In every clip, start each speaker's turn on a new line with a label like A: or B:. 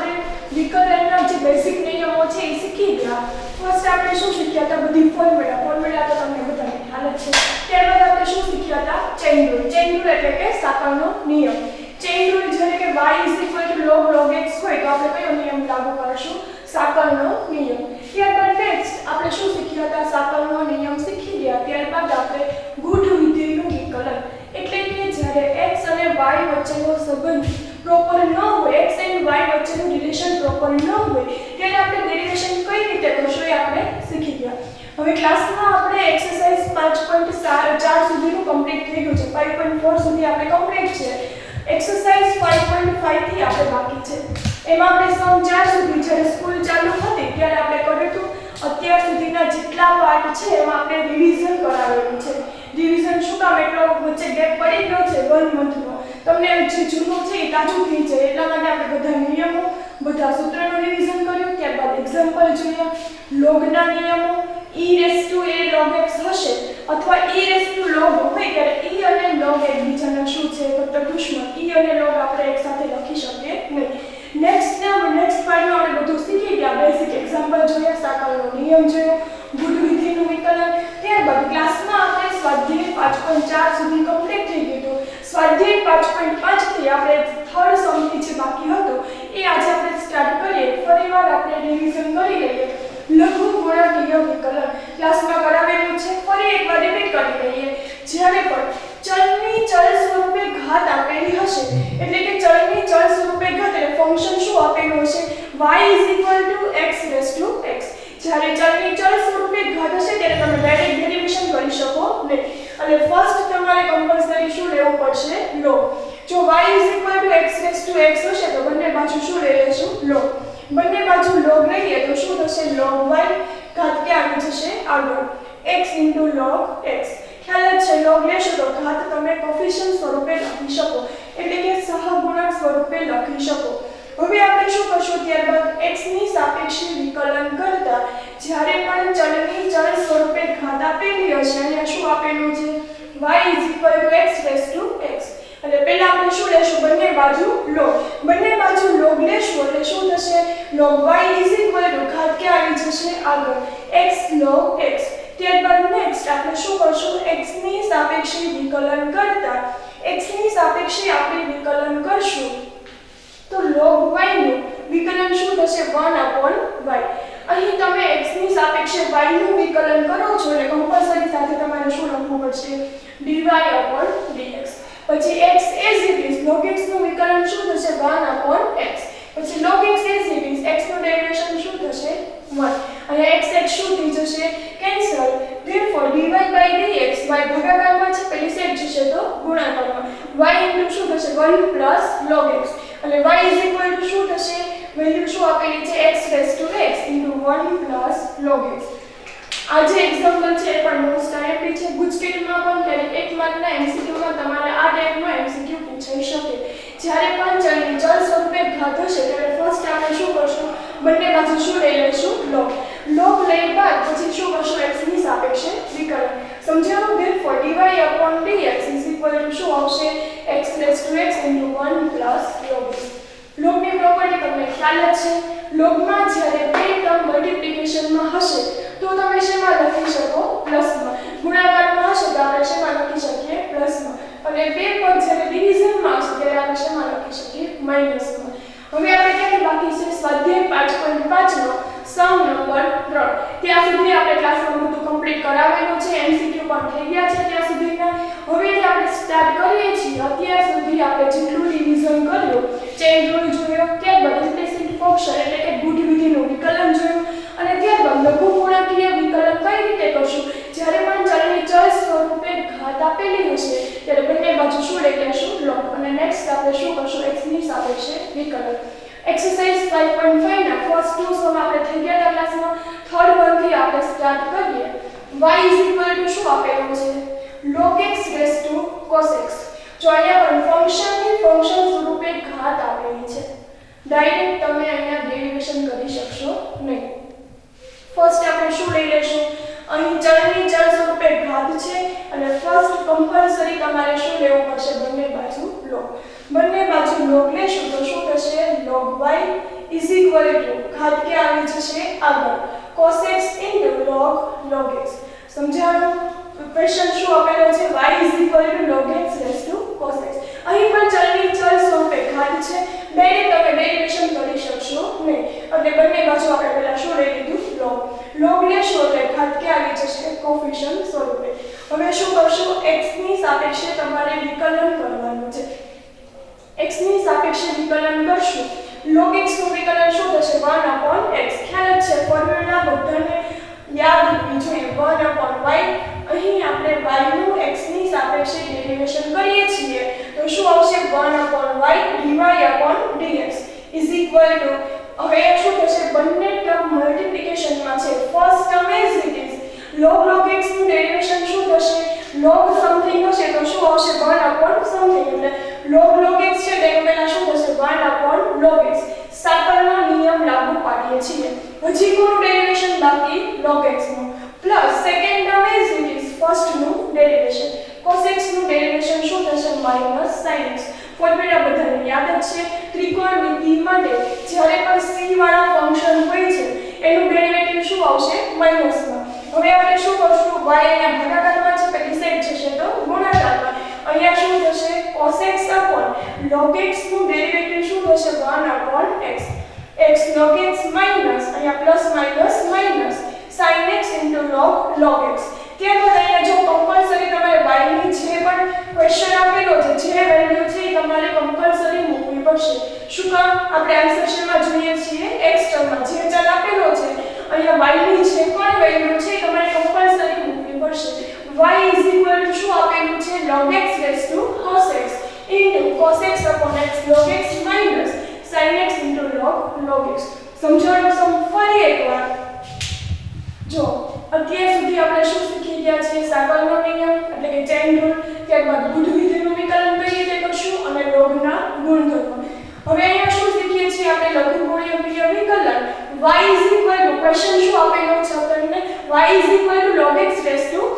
A: આપણે વિકલનના જે બેઝિક નિયમો છે એ શીખી ગયા. ફર્સ્ટ આપણે શું શીખ્યા હતા? બધી ફોર્મ્યુલા તો તમને બધાને ખ્યાલ જ છે. ત્યારબાદ આપણે શું શીખ્યા હતા? ચેઇન રૂલ એટલે કે સાંકળનો નિયમ. ચેઇન રૂલ જ્યારે કે y log x હોય તો આપણે કયો નિયમ લાગુ કરીશું? સાંકળનો નિયમ. ત્યારબાદ નેક્સ્ટ આપણે શું શીખ્યા હતા? સાંકળનો નિયમ શીખી ગયા. ત્યારબાદ આપણે ગુઢ વિધેયનું વિકલન એટલે કે જ્યારે x અને y વચ્ચેનો સંબંધ પ્રોપર ન હોય, x and y વચ્ચેનું રિલેશન પ્રોપર ન હોય ત્યારે આપણે ડેરિવેશન કઈ રીતે કરશું એ આપણે શીખી ગયા. હવે ક્લાસમાં આપણે એક્સરસાઇઝ 5.4 સુધીનું કમ્પ્લીટ થઈ ગયું છે. 5.4 સુધી આપણે કમ્પ્લીટ છે. એક્સરસાઇઝ 5.5 થી આપણે બાકી છે. એમાં આપણે સમ 4 સુધી જ્યારે સ્કૂલ ચાલુ હતી ત્યારે આપણે કર્યું હતું. અત્યાર સુધીના જેટલા પાર્ટ છે એમાં આપણે રિવિઝન કરાવેલું છે. રિવિઝન શું કામ? એટલો વચ્ચે ગેપ પડી ગયો છે 1 મંથનો. તમને જે જૂનું છે એ તાજું થઈ જાય એટલા માટે આપણે બધા નિયમો, બધા સૂત્રોનું રિવિઝન કર્યું. ત્યારબાદ એક્ઝામ્પલ જોયા. લોગના નિયમો e log x હશે અથવા e log હોય ત્યારે e અને log એકબીજાના શું છે? તો દુશ્મન. e અને log આપણે એક સાથે લખી શકીએ નહીં. નેક્સ્ટ પાર્ટમાં આપણે બધું શીખી ગયા. બેઝિક એક્ઝામ્પલ જોયા, સાંકળનો નિયમ જોયો, ગુઢ વિધેયનું વિકલન. ત્યારબાદ ક્લાસમાં આપણે સ્વાધ્યાય 5.4 સુધી કમ્પ્લીટ થઈ ગયું. સ્વાધ્યાય 5.5 થી આપણે થર્ડ સમથી જે બાકી હતો એ આજે આપણે સ્ટાર્ટ કરીએ. ફરીવાર આપણે રિવિઝન કરી લઈએ. લઘુ ગુણાંકીય વિકલન ક્લાસમાં કરાવેલું છે. ફરી એકવાર રિપીટ કરી લઈએ. જ્યારે પણ ચલની ચલ સ્વરૂપે ઘાત આપેલી હશે એટલે કે ચલની ચલ સ્વરૂપે ઘાત એટલે ફંક્શન શું આપેલું હશે? y x. જ્યારે ચલની ચલ સ્વરૂપે ઘાત હશે ત્યારે તમે ડાયરેક્ટ ડેરિવેશન કરી શકો નહીં. અને ફર્સ્ટ તમારે કમ્પલસરી શું લેવું પડશે? log. જો y x હશે તો બંને બાજુ શું લઈ લેશું? log. બંને બાજુ log લઈએ તો શું થશે? log y. ઘાત ક્યાં આવી જશે? આગળ. x log x. ખ્યાલ જ છે. log લેશો તો ઘાત તમે કોફિશિયન્ટ સ્વરૂપે લખી શકો એટલે કે સહગુણક સ્વરૂપે લખી શકો. હવે આપણે શું કરશું? ત્યારબાદ x ની સાપેક્ષે વિકલન કરતા જ્યારે પણ ચલની ચલ સ્વરૂપે ઘાત આપેલી હશે અને શું આપેલું છે? y x. અને પહેલા આપણે શું લેશું? બંને બાજુ log. બંને બાજુ log લેશું એટલે શું થશે? log y ઘાત ક્યાં આવી જશે? આગળ. x log x. ત્યારબાદ નેક્સ્ટ આપણે શું કરશું? x ની સાપેક્ષે વિકલન કરતા x ની સાપેક્ષે આપણે વિકલન કરશું તો log y નું વિકલન શું થશે? 1/y. અહીં તમે x ની સાપેક્ષે y નું વિકલન કરો છો એટલે કમ્પલસરી સાથે તમારે શું લખવું પડશે? dy/dx. પછી x as it is log x નું વિકલન શું થશે? 1/x. પછી log x as it is x નું ડેરિવેશન શું થશે? 1. અને x શું થઈ જશે? કેન્સલ. therefore dy/dx y ભાગાકારમાં છે પેલી સાઈડ જશે તો ગુણાકારમાં. y શું થશે? 1 log x. અને y શું થશે? વેલ્યુ શું આપેલી છે? x 1 log x. આ જે એક્ઝામ્પલ છે એ પણ મોસ્ટ આઈએમપી છે. ગુજકેટમાં પણ ક્યારેક એક માર્કના એમસીક્યુમાં તમારે આ ટાઈપનો એમસીક્યુ પૂછાઈ શકે. જ્યારે પણ ચલની ચલ સ્વરૂપે ઘાત હશે ત્યારે ફર્સ્ટ આપણે શું કરશું? બંને બાજુ શું લઈ લઈશું? log. log લઈ બાદ પછી શું કરશું? x ની સાપેક્ષે વિકલન. સમજાયું? therefore dy/dx શું આવશે? x 1 log x. log ની પ્રોપર્ટી તમને ખ્યાલ જ છે. logમાં જ્યારે બે ટર્મ મલ્ટીપ્લિકેશનમાં હશે તો તમે શેમાં લખી શકો? પ્લસમાં. ગુણાકારમાં હશે તો આપણે શેમાં લખી શકીએ? પ્લસમાં. અને બે પદ જ્યારે ડિવિઝનમાં હશે ત્યારે આપણે શેમાં લખી શકીએ? માઈનસમાં. હવે આપણે ક્યાંથી બાકી છે? સ્વાધ્યાય 5.5 નો સમ નંબર 3. ત્યાં સુધી આપણે ક્લાસમાં બધું કમ્પ્લીટ કરાવેલું છે. એમસીક્યુ પણ થઈ ગયા છે ત્યાં સુધીના. હવેથી આપણે સ્ટાર્ટ કરીએ છીએ. અત્યાર સુધી આપણે જેટલું રિવિઝન કર્યું, ચેઇન રૂલ જોયો, ત્યારબાદ ઇમ્પ્લિસિટ ફંક્શન એટલે કે ગુઢ વિધેયનું વિકલન જોયું અને ત્યારબાદ લઘુ ગુણાંકીય વિકલન કઈ રીતે કરશું? જ્યારે પણ ચલની ચલ સ્વરૂપે ઘાત આપેલી હશે ત્યારે બંને બાજુ શું લઈ લેશું? log. અને નેક્સ્ટ આપણે શું કરશું? x ની સાપેક્ષે વિકલન. એક્સરસાઇઝ 5.5 ના ફર્સ્ટ ટુ સમ આપણે થઈ ગયા હતા ક્લાસમાં. થર્ડ વન થી આપણે સ્ટાર્ટ કરીએ. y શું આપેલું છે? log x cos x. જો અહીંયા પણ ફંક્શન સ્વરૂપે ઘાત આપેલી છે. ડાયરેક્ટ તમે અહીંયા ડેરિવેશન કરી શકશો નહીં. ફર્સ્ટ આપણે શું લઈ લેશું? અહીં ચલની ચલ સ્વરૂપે ઘાત છે અને ફર્સ્ટ કમ્પલસરી તમારે શું લેવું પડશે? બંને બાજુ log. બંને બાજુ log લેશું તો શું થશે log y ઘાત કે આવી જશે આગળ cos x log x સમજાણું ક્વેશ્ચન શું આપેલો છે y log x cos x અહીં પણ ચલની ચલ સ્વરૂપે ઘાત છે ડાયરેક્ટ તમે ડેરિવેશન કરી શકશો નહીં એટલે બંને બાજુ આપણે પહેલા શું લઈ લીધું log લેશો એટલે ઘાત કે આવી જશે કોફિશિયન્ટ સ્વરૂપે હવે શું કરશો x ની સાપેક્ષે તમારે વિકલન કરવાનું છે x ની સાપેક્ષે વિકલન કરશું log x નું વિકલન શું થશે 1/x ખ્યાલ જ છે ફોર્મ્યુલા બધાને યાદ રાખવી જોઈએ 1/y અહીં આપણે y નું x ની સાપેક્ષે ડેરિવેશન કરીએ છીએ તો શું આવશે 1/y dy/dx હવે શું થશે બંને ટર્મ મલ્ટીપ્લિકેશન માં છે first term as it is log x નું ડેરિવેશન શું થશે log સમથિંગ હશે તો શું આવશે 1/something એટલે log x છે તેનું પહેલા શું થશે 1/log x સાકળનો નિયમ લાગુ પાડીએ છીએ હજી કોનું ડેરિવેશન બાકી log x નું plus second term as it is first નું ડેરિવેશન cos x નું ડેરિવેશન શું થશે sin x ફોર્મ્યુલા બધાને યાદ જ છે ત્રિકોણમિતિ માટે જ્યારે પણ c વાળા ફંક્શન હોય છે એનું ડેરિવેટિવ શું આવશે માઈનસમાં હવે આપણે શું કરશું y અહીંયા ભાગાકારમાં છે પેલી સાઈડ જશે તો ગુણાકારમાં અહીંયા શું થશે cos x log x નું ડેરિવેટિવ શું થશે 1/x x log x minus અહીંયા plus minus sin x log x ત્યારબાદ અહીંયા જો કમ્પલસરી તમારે y ની જે પણ ક્વેશ્ચન આપેલો છે જે વેલ્યુ છે એ તમારે કમ્પલસરી મૂકવી પડશે શું કામ આપણે આન્સર શીટમાં જોઈએ છીએ x ટર્મમાં જે ચલ આપેલો છે અહીંયા y ની જે પણ વેલ્યુ છે એ તમારે કમ્પલસરી મૂકવી પડશે y શું આપેલું છે log x cos x cos x log x sin x log x સમજાણું ફરી એકવાર જો અત્યાર સુધી આપણે શું શીખી ગયા છીએ સાકળનો નિયમ એટલે કે ચેઇન રૂલ ત્યારબાદ બુધ વિધિનું વિકલન કઈ રીતે કરશું અને લોગના ગુણધર્મ હવે અહીંયા શું શીખીએ છીએ આપણે લઘુગુણ્યપ્રિય વિકલન y ક્વેશ્ચન શું આપેલો છે આપણને y log x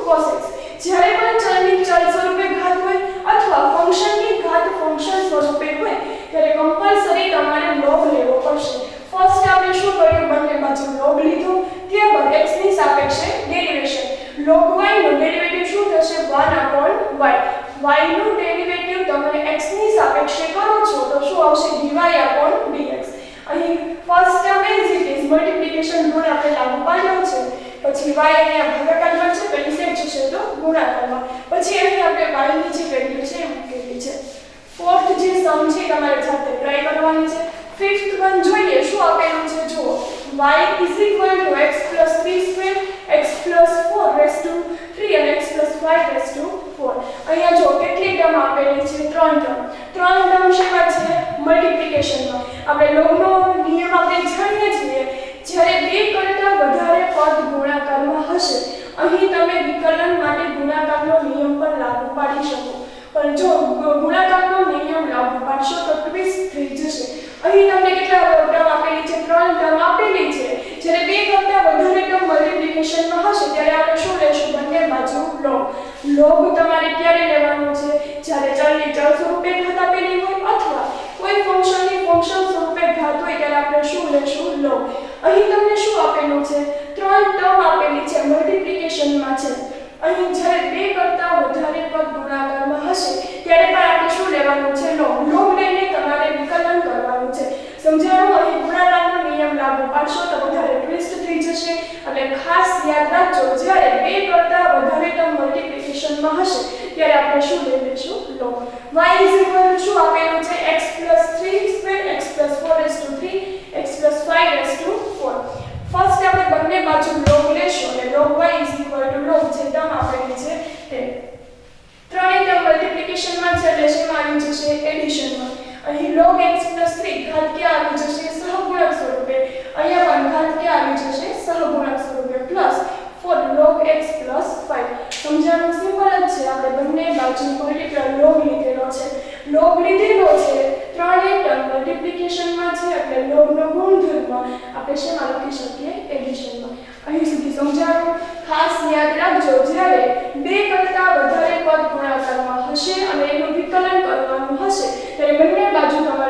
A: cos x જ્યારે પણ ચલની ચલ સ્વરૂપે ઘાત હોય અથવા ફંક્શનની ઘાત ફંક્શન સ્વરૂપે હોય ત્યારે કમ્પલસરી તમારે log લેવો પડશે ફર્સ્ટ આપણે શું કર્યું બંને બાજુ log લીધો ત્યારબાદ x ની સાપેક્ષે ડેરિવેશન log y નું ડેરિવેટિવ શું થશે 1/y y નું ડેરિવેટિવ તમે x ની સાપેક્ષે કરો છો તો શું આવશે dy/dx અહીં first term as it is multiplication rule આપણે લાગુ પાડ્યો છે પછી y અહીંયા ભાગાકારમાં છે પેલી સાઈડ જશે તો ગુણાકારમાં પછી અહીં આપણે y ની જે વેલ્યુ છે એ મૂકેલી છે ફોર્થ જે સમ છે તમારે જાતે ટ્રાય કરવાની છે ફિફ્થ વન જોઈએ શું આપેલું છે જો y x + 3² x + 4 અને x + 5 અહીંયા જો કેટલી ટર્મ આપેલી છે ત્રણ ટર્મ શેમાં છે મલ્ટીપ્લિકેશનમાં આપણે લોગનો નિયમ આપણે જાણીએ છીએ જ્યારે બે કરતાં વધારે પદ ગુણાકારમાં હશે અહીં તમે વિકલન માટે ગુણાકારનો નિયમ પણ લાગુ પાડી શકો પણ જો ગુણાકારનો નિયમ લાગુ પાડશો તો ટ્વિસ્ટ થઈ જશે અહીં તમને કેટલા ટર્મ આપેલી છે ત્રણ ટર્મ આપેલી છે જ્યારે બે કરતાં વધારે ટર્મ મલ્ટીપ્લિકેશનમાં હશે ત્યારે આપણે શું લેશું બંને બાજુ log તમારે ક્યારે લેવાનું છે જ્યારે ચલની ચલ સ્વરૂપે ઘાત આપેલી હોય અથવા કોઈ ફંક્શનની ફંક્શન સ્વરૂપે ઘાત હોય ત્યારે આપણે શું લેશું log અહીં તમને શું આપેલું છે ત્રણ ટર્મ આપેલી છે મલ્ટીપ્લિકેશનમાં છે અહીં જ્યારે બે કરતાં વધારે પદ ગુણાકારમાં હશે ત્યારે પણ આપણે શું લેવાનું છે log લઈને તમારે વિકલન કરવાનું છે સમજાણું અહીં ગુણાકારનો નિયમ લાગુ પાડશો તો વધારે ટ્વિસ્ટ થઈ જશે અને ખાસ યાદ રાખજો જ્યારે બે કરતાં વધારે ટર્મ મલ્ટીપ્લિકેશનમાં હશે ત્યારે આપણે શું લઈ લઈશું log y શું આપેલું છે x + 3² x + 4 x + 5 ફર્સ્ટ આપણે બંને બાજુ log લેશું અને log y log જે ટર્મ આપેલી છે તે ત્રણેય ટર્મ મલ્ટીપ્લિકેશનમાં છે એટલે શેમાં આવી જશે એડિશનમાં અહીં log x + 3 ઘાત કે આવી જશે સહગુણક સ્વરૂપે અહીંયા પણ ઘાત કે આવી જશે સહગુણક સ્વરૂપે પ્લસ 4 log x + 5 સમજાવવાનું સિમ્પલ જ છે આપણે બંને બાજુ મલ્ટીપ્લાય log લીધેલો છે ત્રણેય ટર્મ મલ્ટીપ્લિકેશનમાં છે એટલે log નો ગુણધર્મ આપણે શેમાં લખી શકીએ એડિશનમાં અહીં સુધી સમજાણું ખાસ યાદ રાખજો જ્યારે બે કરતાં વધારે પદ ગુણાકારમાં હશે અને એનું વિકલન કરવાનું હશે ત્યારે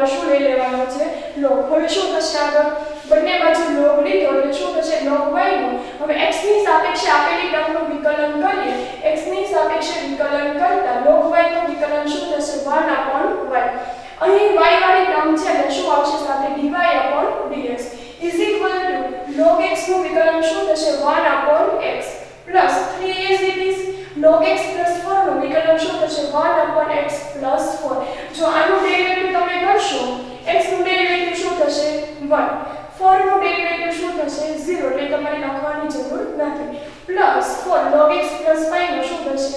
A: તમારે શું લઈ લેવાનો છે log હવે શું થશે આગળ બંને બાજુ log લીધો એટલે શું થશે log y નું હવે x ની સાપેક્ષે આપેલી ટર્મનું વિકલન કરીએ x ની સાપેક્ષે વિકલન કરતા log y નું વિકલન શું થશે 1/y અહીં y વાળી ટર્મ છે એટલે શું આવશે સાથે dy/dx log x નું વિકલન શું થશે 1/x plus 3 as it is log x plus 4 નું વિકલન શું થશે 1/x plus 4 જો આનું ડેરિવેટિવ તમે કરશો x નું ડેરિવેટિવ શું થશે 1 4 નું ડેરિવેટિવ શું થશે 0 એટલે તમારે લખવાની જરૂર નથી plus 4 log x plus 5 નું શું થશે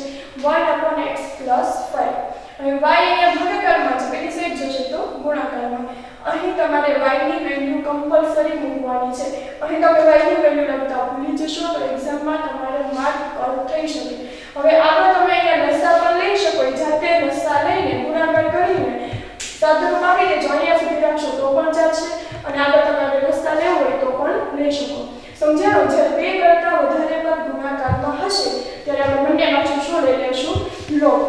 A: 1/x plus 5 હવે y અહીંયા ભાગાકારમાં છે પેલી સાઈડ જશે તો ગુણાકારમાં અહીં તમારે y ની વેલ્યુ કમ્પલસરી મૂકવાની છે અહીં તમે y ની વેલ્યુ લખતા ભૂલી જશો તો એક્ઝામમાં તમારે માર્ક કટ થઈ શકે હવે આગળ તમે અહીંયા લસા પણ લઈ શકો જાતે લસા લઈને ગુણાકાર કરીને સાદરૂપ આપી દેજો અહીંયા સુધી રાખશો તો પણ ચાલશે અને આગળ તમારે લસા લેવો હોય તો પણ લઈ શકો સમજાણો જ્યારે બે કરતા વધારે પદ ગુણાકારમાં હશે ત્યારે આપણે બંને બાજુ શું લઈ લેશું log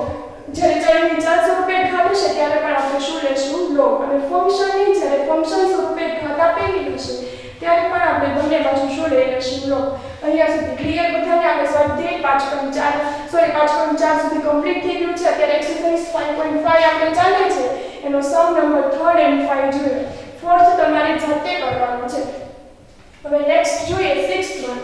A: જ્યારે ચલની ચાલ સ્વરૂપે ઘાત હશે ત્યારે પણ આપણે શું લેશું log અને ફંક્શનની જ્યારે ફંક્શન સ્વરૂપે ઘાત આપેલી હશે ત્યારે પણ આપણે બંને બાજુ શું લઈ લેશું log અહીંયા સુધી ક્લિયર બધાને આપણે સ્વાધ્યાય 5.4 સુધી કમ્પ્લીટ થઈ ગયું છે અત્યારે એક્સરસાઇઝ 5.5 આપણે ચાલે છે એનો સમ નંબર 3 અને 5 જોઈએ 4th તમારે જાતે કરવાનો છે હવે નેક્સ્ટ જોઈએ 6th વન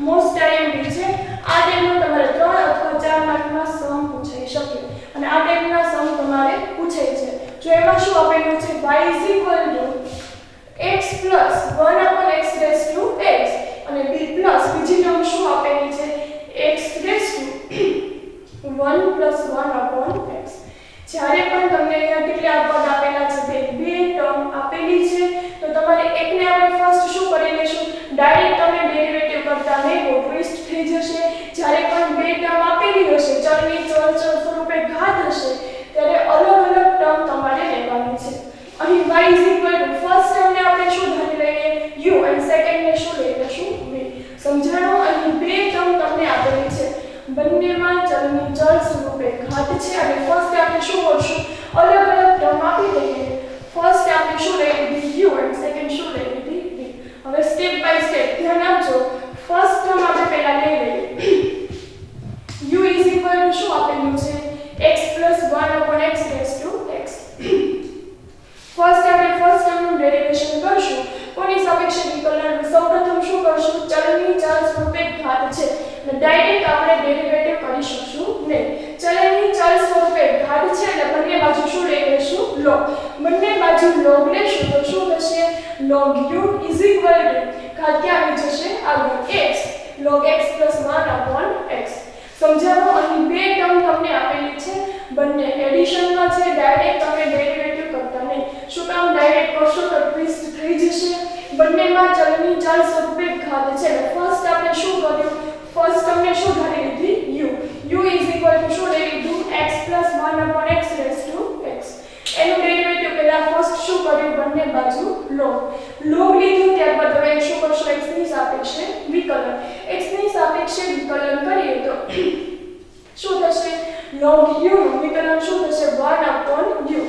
A: મોસ્ટ આઈએમપી છે આ ટાઈપનો તમારે 3 અથવા 4 માર્કમાં સમ પૂછાઈ શકે અને આ ટાઈપના સમ તમારે પૂછાય છે જો એમાં શું આપેલું છે y x plus 1/x raised to x અને b plus બીજી ટર્મ શું આપેલી છે x raised to 1 plus 1/x જ્યારે પણ તમને અહીંયા કેટલા પદ આપેલા છે બે ટર્મ આપેલી છે તો તમારે એકને આપણે ફર્સ્ટ શું કરી લેશું ડાયરેક્ટ તમે ડેરિવેટિવ કરતા નહીં બહુ ટ્વિસ્ટ થઈ જશે જ્યારે પણ બે ટર્મ આપેલી હશે ચલની ચલ સ્વરૂપે ઘાત હશે ત્યારે અલગ અલગ ટર્મ તમારે લેવાની છે અહીં y ફર્સ્ટ ટર્મને આપણે શું ધારી લઈએ u અને સેકન્ડ ને શું લઈ લેશું v સમજાણો અહીં બે ટર્મ તમને આપેલી છે બંનેમાં ચલની ચલ સ્વરૂપે ઘાત છે અને ફર્સ્ટ આપણે શું કરશું અલગ અલગ ટર્મ આપી દઈએ ફર્સ્ટ આપણે શું લઈ લીધી u અને સેકન્ડ શું લઈ લીધી v હવે સ્ટેપ બાય સ્ટેપ ધ્યાન આપજો ફર્સ્ટ ટર્મ આપણે પહેલા લઈ લઈએ u શું આપેલું છે x 1/x raised to x first આપણે ફર્સ્ટ ટર્મનું ડેરિવેશન કરશું કોની સાપેક્ષે વિકલન સૌપ્રથમ શું કરશું ચલની ચલ સ્વરૂપે ઘાત છે અને ડાયરેક્ટ આપણે ડેરિવેટિવ કરી શકશું નહીં ચલની ચલ સ્વરૂપે ઘાત છે એટલે બંને બાજુ શું લઈ લેશું log બંને બાજુ log લેશું તો શું થશે log u ઘાત ક્યાં આવી જશે આગળ x log x 1/x સમજાવો અહીં બે ટર્મ તમને આપેલી છે બંને એડિશનમાં છે ડાયરેક્ટ તમે ડેરિવેટિવ કરતા નહીં શું કામ ડાયરેક્ટ કરશો તો ટ્વિસ્ટ થઈ જશે બંનેમાં ચલની ચલ સ્વરૂપે ઘાત છે એટલે ફર્સ્ટ આપણે શું કર્યું ફર્સ્ટ તમને શું ધારી લીધી u શું લઈ લીધું x 1/x raised to x એનું ડેરિવેટિવ પહેલા ફર્સ્ટ શું કર્યું બંને બાજુ log લીધું ત્યારબાદ હવે શું કરશો x ની સાપેક્ષે વિકલન x ની સાપેક્ષે વિકલન કરીએ તો શું થશે log u નું વિકલન શું થશે 1/u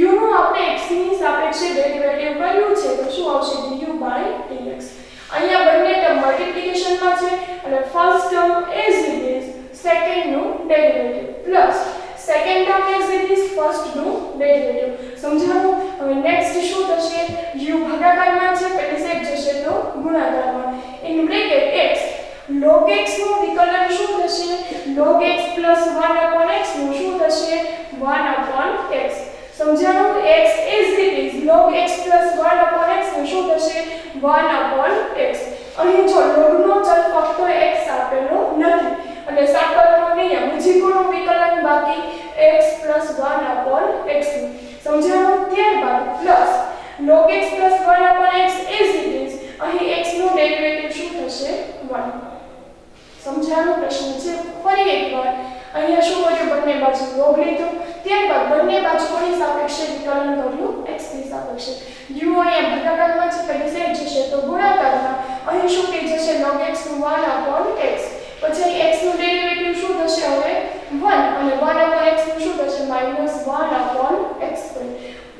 A: u નું આપણે x ની સાપેક્ષે ડેરિવેટિવ કર્યું છે તો શું આવશે du/dx અહીંયા બંને ટર્મ મલ્ટીપ્લિકેશનમાં છે અને first term as it is second નું derivative plus second term as it is first નું ડેરિવેટિવ સમજાણું હવે નેક્સ્ટ શું થશે u ભાગાકારમાં છે પેલી સાઈડ જશે તો ગુણાકારમાં in bracket x log x નું વિકલન શું થશે log x 1/x નું શું થશે 1/x સમજાણું x as it is log x 1/x નું શું થશે 1/x અહીં જો log નો ચલ ફક્ત x આપેલો નથી અને સાકળનો નિયમ બીજી કોનું વિકલન બાકી x 1/x સમજાણું ત્યારબાદ plus log x 1/x as it is અહીં x નું ડેરિવેટિવ શું થશે 1 સમજાણું પ્રશ્ન છે ફરી એકવાર અહીંયા શું કર્યું બંને બાજુ log લીધું ત્યારબાદ બંને બાજુ કોની સાપેક્ષે વિકલન કર્યું x ની સાપેક્ષે u અહીંયા ભાગાકારમાં છે પેલી સાઈડ જશે તો ગુણાકારમાં અહીં શું થઈ જશે log x નું 1/x પછી x નું ડેરિવેટિવ શું થશે હવે 1 અને 1/x નું શું થશે -1/x2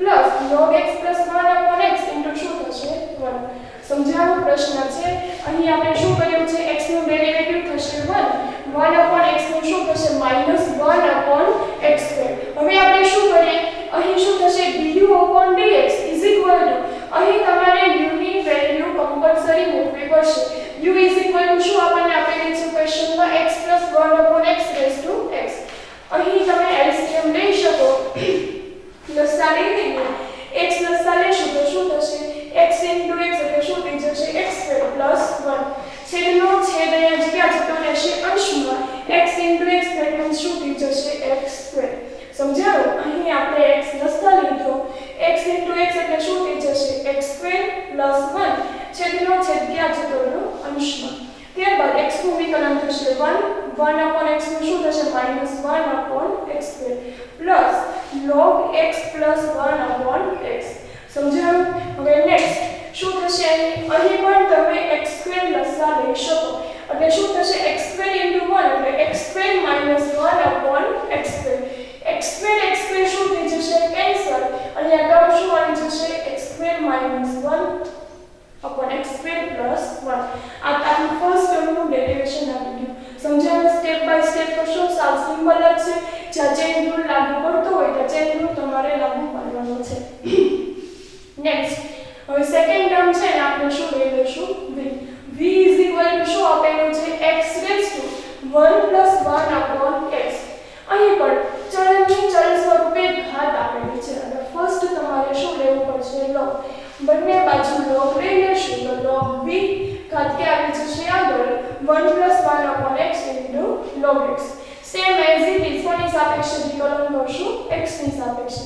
A: plus log x plus 1 upon x into શું થશે 1 સમજાવો પ્રશ્ન છે અહીં આપણે શું કર્યું છે x નું ડેરિવેટિવ થશે 1 upon x નું શું થશે -1 upon x square હવે આપણે શું કરીએ અહીં શું થશે du upon dx is equal to અહીં તમારે u ની વેલ્યુ કમ્પલસરી મૂકવી પડશે u is equal to શું આપણને આપેલી છે ક્વેશ્ચનમાં x plus 1 upon x raised to x અહીં તમે LCM લઈ શકો લસા લઈ લઈએ x લસા લેશું તો શું થશે x into x એટલે શું થઈ જશે x square plus 1 છેદનો છેદ અહીંયા જગ્યા જતો રહેશે અંશમાં x into x એટલે શું થઈ જશે x square સમજાવો અહીં આપણે x લસા લીધો x into x એટલે શું થઈ જશે x square plus 1 છેદનો છેદ ક્યાં જતો રહ્યો અંશમાં ત્યારબાદ x નું વિકલન થશે 1 upon x નું શું થશે -1 upon x square plus log x plus 1 upon x સમજાયું હવે નેક્સ્ટ શું થશે અહીં પણ તમે x square લસા લઈ શકો એટલે શું થશે x square into 1 એટલે x square -1 upon x square x square શું થઈ જશે કેન્સલ અને આ ટર્મ શું આવી જશે x square -1 upon x square plus 1 આ આપણું ફર્સ્ટ ટર્મનું ડેરિવેશન આવી ગયું સમજાયું સ્ટેપ બાય સ્ટેપ કરશો સાવ સિમ્પલ જ છે જ્યાં ચેન રૂલ લાગુ પડતો હોય ત્યાં ચેન રૂલ તમારે લાગુ પાડવાનો છે નેક્સ્ટ હવે સેકન્ડ ટર્મ છે ને આપણે શું લઈ લઈશું v is equal to શું આપેલું છે x raised to 1 plus 1 upon x અહીં પણ ચલની ચલ સ્વરૂપે ઘાત આપેલી છે અને ફર્સ્ટ તમારે શું લેવું પડશે log બંને બાજુ log લઈ લેશું તો log v ઘાત કે આવી જશે આગળ 1 plus 1 upon x into log x same as it is કોની સાપેક્ષે વિકલન કરશું x ની સાપેક્ષે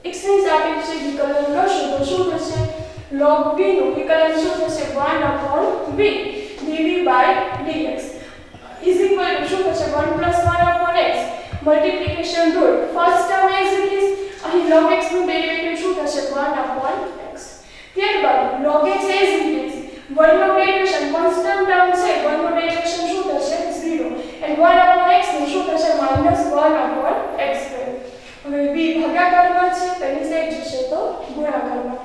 A: x ની સાપેક્ષે વિકલન કરશું તો શું થશે log v નું વિકલન શું થશે 1 upon v dv by dx is equal to શું થશે 1 plus 1 upon x multiplication rule first term as it is અહીં log x નું ડેરિવેટિવ શું થશે 1 upon x ત્યારબાદ log x as it is 1 નો ડેરિવેશન કોન્સ્ટન્ટ ટર્મ છે 1 નો ડેરિવેશન શું થશે 0 and 1 upon x નું શું થશે -1 upon x square હવે v ભાગાકારમાં છે તેની સાઈડ જશે તો ગુણાકારમાં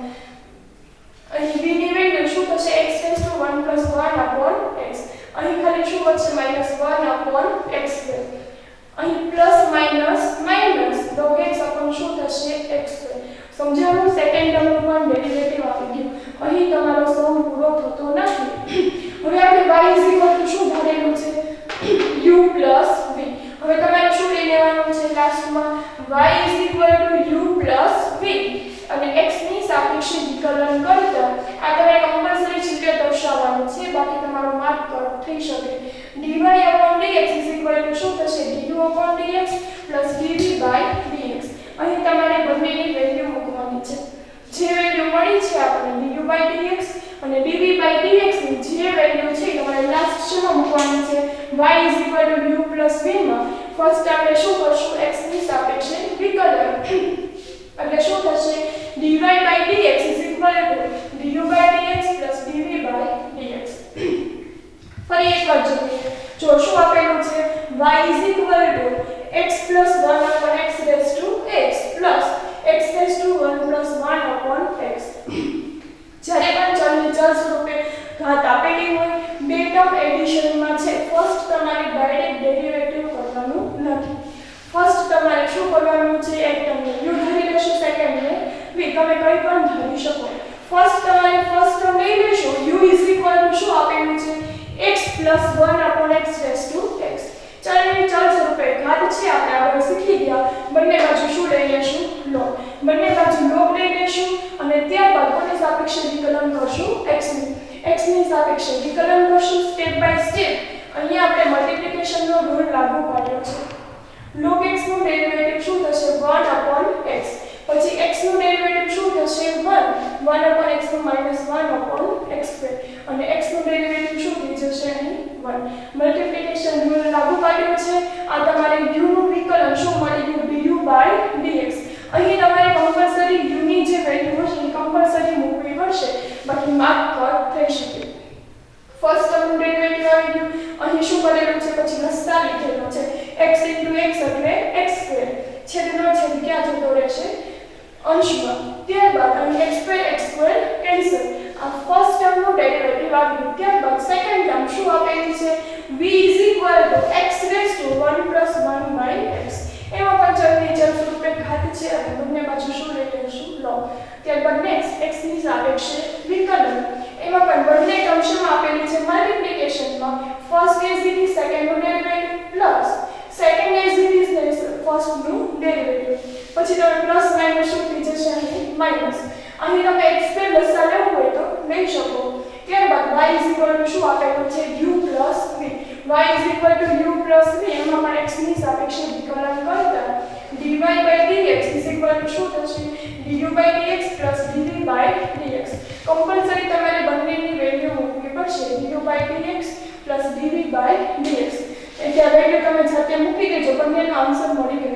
A: અહીં v ની વેલ્યુ શું થશે x raised to 1 plus 1 upon x અહીં ખાલી શું વધશે -1 upon x square અહીં plus minus log x upon શું થશે x square સમજાયું સેકન્ડ ટર્મનું પણ ડેરિવેટિવ આવી ગયું અહીં તમારો સમ પૂરો થતો નથી હવે આપણે y is equal to શું ધારેલું છે u plus v હવે તમારે શું લઈ લેવાનું છે લાસ્ટમાં y is equal to u plus v અને x ની સાપેક્ષે વિકલન કરતા આ તમારે કમ્પલસરી છેલ્લે દર્શાવવાનું છે બાકી તમારો માર્ક કટ થઈ શકે dy upon dx is equal to શું થશે du upon dx plus dv by dx અહીં તમારે બંનેની વેલ્યુ મૂકવાની છે જે વેલ્યુ મળી છે આપણને du by dx અને dv by dx ની જે વેલ્યુ છે તમારે લાસ્ટ શેમાં મૂકવાની છે y is equal to u plus v માં ફર્સ્ટ આપણે શું કરશું x ની સાપેક્ષે વિકલન એટલે શું થશે dy by dx is equal to du by dx plus dv by dx ફરી એકવાર જોઈએ જો શું આપેલું છે y is equal to x plus 1 upon x raised to x plus x raised to 1 plus 1 upon x જ્યારે પણ ચલની ચલ સ્વરૂપે ઘાત આપેલી હોય બે ટર્મ એડિશનમાં છે ફર્સ્ટ તમારે ડાયરેક્ટ ડેરિવેટિવ કરવાનું નથી ફર્સ્ટ તમારે શું કરવાનું છે એક ટર્મને u ધારી લેશો સેકન્ડને v તમે કંઈ પણ ધારી શકો ફર્સ્ટ તમારે ફર્સ્ટ ટર્મ લઈ લેશો u is equal to શું આપેલું છે x plus 1 upon x raised to x ચલની ચલ સ્વરૂપે ઘાત છે આપણે આગળ શીખી ગયા બંને બાજુ શું લઈ લેશું log બંને બાજુ log લઈ લેશું અને ત્યારબાદ કોની સાપેક્ષે વિકલન કરશું x ની સાપેક્ષે વિકલન કરશું સ્ટેપ બાય સ્ટેપ અહીં આપણે મલ્ટીપ્લિકેશનનો રૂલ લાગુ પાડ્યો છે log x નું ડેરિવેટિવ શું થશે 1 upon x પછી x નું ડેરિવેટિવ શું થશે 1 upon x નું -1 upon x square અને x નું ડેરિવેટિવ શું થઈ જશે અહીં 1 મલ્ટીપ્લિકેશન રૂલ લાગુ પાડ્યો છે આ તમારે u નું વિકલન શું મળી ગયું du by dx અહીં તમારે કમ્પલસરી u ની જે વેલ્યુ હશે એ કમ્પલસરી મૂકવી પડશે બાકી માર્ક કટ થઈ શકે ફર્સ્ટ ટર્મનું ડેરિવેટિવ આવી ગયું અહીં શું કરેલું છે પછી લસા લીધેલો છે x into x એટલે x square છેદનો છેદ ક્યાં જતો રહેશે અંશમાં. ત્યારબાદ અહીં x2 કેન્સલ. આ ફર્સ્ટ ટર્મનો ડેરિવેટિવ આવી ગયું. ત્યારબાદ સેકન્ડ ટર્મ શું આપેલી છે? v = x raised to 1 + 1 / x. એમાં પણ ચલની ચલ સ્વરૂપે ઘાત છે અને બંને બાજુ શું લઈ લઈશું? log. ત્યારબાદ નેક્સ્ટ x ની સાપેક્ષે વિકલન. એમાં પણ બંને ટર્મ શું આપેલી છે? મલ્ટીપ્લિકેશનમાં ફર્સ્ટ એઝ ઇટ ઇઝ સેકન્ડનું derivative plus second as it is ફર્સ્ટનું ડેરિવેટિવ. પછી તમે પ્લસ માઈનસ શું થઈ જશે? અહીં માઈનસ. અહીં તમે x2 લસા લેવું હોય તો લઈ શકો. ત્યારબાદ y શું આપેલું છે? u + v. y u + v. એમાં પણ x ની સાપેક્ષે વિકલન કરતા dy/dx શું થશે? du/dx + dv/dx. કમ્પલસરી તમારે બંનેની વેલ્યુ મૂકવી પડશે. du/dx + dv/dx. એટલે આ વેલ્યુ તમે જાતે મૂકી દેજો, બંનેનો આન્સર મળી ગયો.